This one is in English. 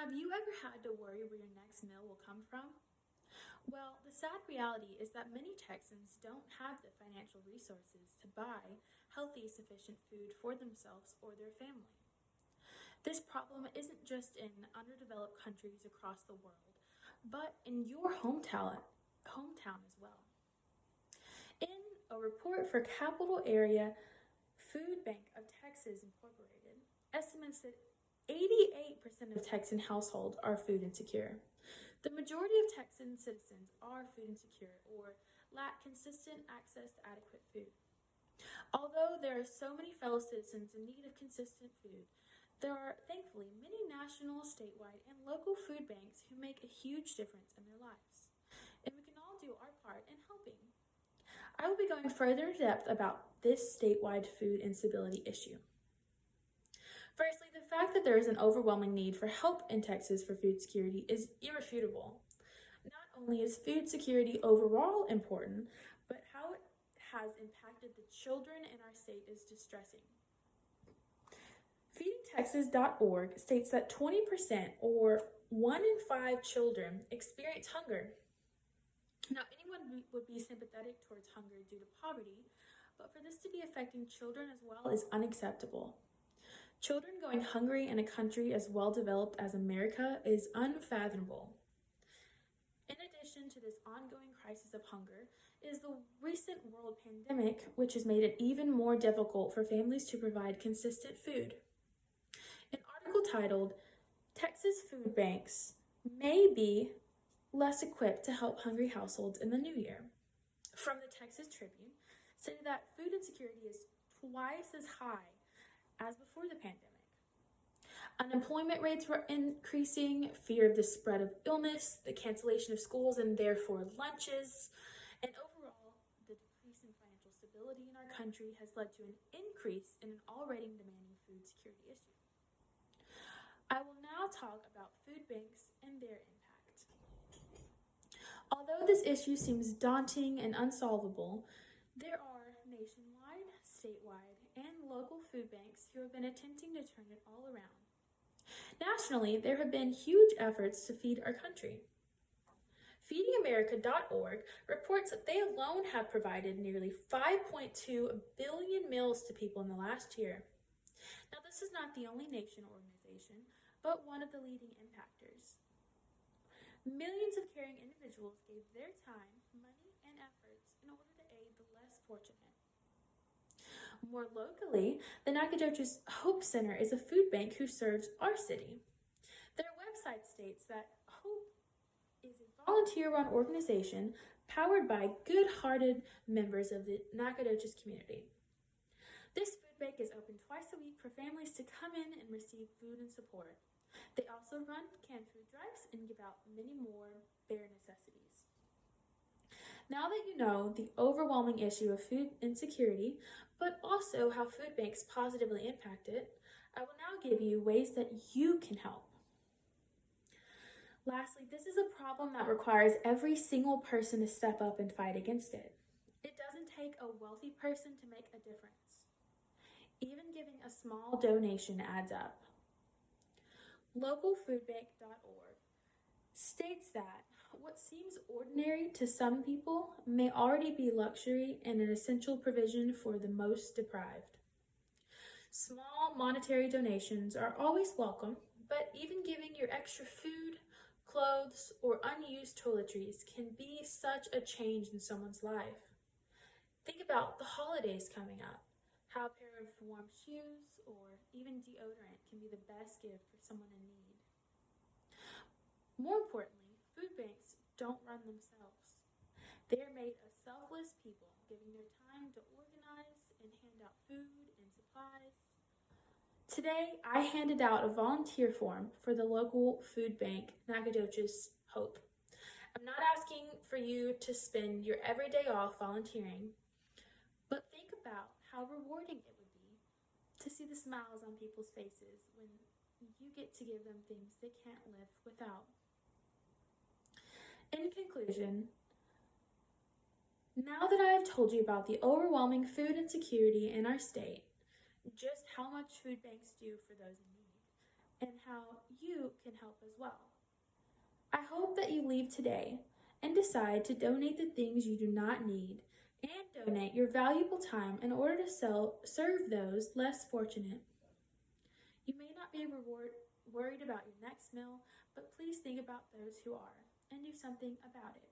Have you ever had to worry where your next meal will come from? Well, the sad reality is that many Texans don't have the financial resources to buy healthy, sufficient food for themselves or their family. This problem isn't just in underdeveloped countries across the world, but in your hometown as well. In a report for Capital Area Food Bank of Texas Incorporated, estimates that 88% of Texan households are food insecure. The majority of Texan citizens are food insecure or lack consistent access to adequate food. Although there are so many fellow citizens in need of consistent food, there are thankfully many national, statewide, and local food banks who make a huge difference in their lives. And we can all do our part in helping. I will be going further in depth about this statewide food instability issue. Firstly, the fact that there is an overwhelming need for help in Texas for food security is irrefutable. Not only is food security overall important, but how it has impacted the children in our state is distressing. FeedingTexas.org states that 20% or 1 in 5 children experience hunger. Now, anyone would be sympathetic towards hunger due to poverty, but for this to be affecting children as well is unacceptable. Children going hungry in a country as well developed as America is unfathomable. In addition to this ongoing crisis of hunger is the recent world pandemic, which has made it even more difficult for families to provide consistent food. An article titled, "Texas Food Banks May Be Less Equipped to Help Hungry Households in the New Year," from the Texas Tribune, stated that food insecurity is twice as high as before the pandemic. Unemployment rates were increasing, fear of the spread of illness, the cancellation of schools and therefore lunches, and overall, the decrease in financial stability in our country has led to an increase in an already demanding food security issue. I will now talk about food banks and their impact. Although this issue seems daunting and unsolvable, there are nationwide, statewide, and local food banks who have been attempting to turn it all around. Nationally, there have been huge efforts to feed our country. FeedingAmerica.org reports that they alone have provided nearly 5.2 billion meals to people in the last year. Now, this is not the only nation or organization, but one of the leading impactors. Millions of caring individuals gave their time, money, and efforts in order to aid the less fortunate. More locally, the Nacogdoches Hope Center is a food bank who serves our city. Their website states that Hope is a volunteer-run organization powered by good-hearted members of the Nacogdoches community. This food bank is open twice a week for families to come in and receive food and support. They also run canned food drives and give out many more bare necessities. Now that you know the overwhelming issue of food insecurity, but also how food banks positively impact it, I will now give you ways that you can help. Lastly, this is a problem that requires every single person to step up and fight against it. It doesn't take a wealthy person to make a difference. Even giving a small donation adds up. Localfoodbank.org states that what seems ordinary to some people may already be luxury and an essential provision for the most deprived. Small monetary donations are always welcome, but even giving your extra food, clothes, or unused toiletries can be such a change in someone's life. Think about the holidays coming up. How a pair of warm shoes or even deodorant can be the best gift for someone in need. More importantly, food banks don't run themselves. They are made of selfless people giving their time to organize and hand out food and supplies. Today, I handed out a volunteer form for the local food bank, Nacogdoches Hope. I'm not asking for you to spend your everyday off volunteering, but think about how rewarding it would be to see the smiles on people's faces when you get to give them things they can't live without. In conclusion, now that I have told you about the overwhelming food insecurity in our state, just how much food banks do for those in need, and how you can help as well. I hope that you leave today and decide to donate the things you do not need and donate your valuable time in order to serve those less fortunate. You may not be worried about your next meal, but please think about those who are and do something about it.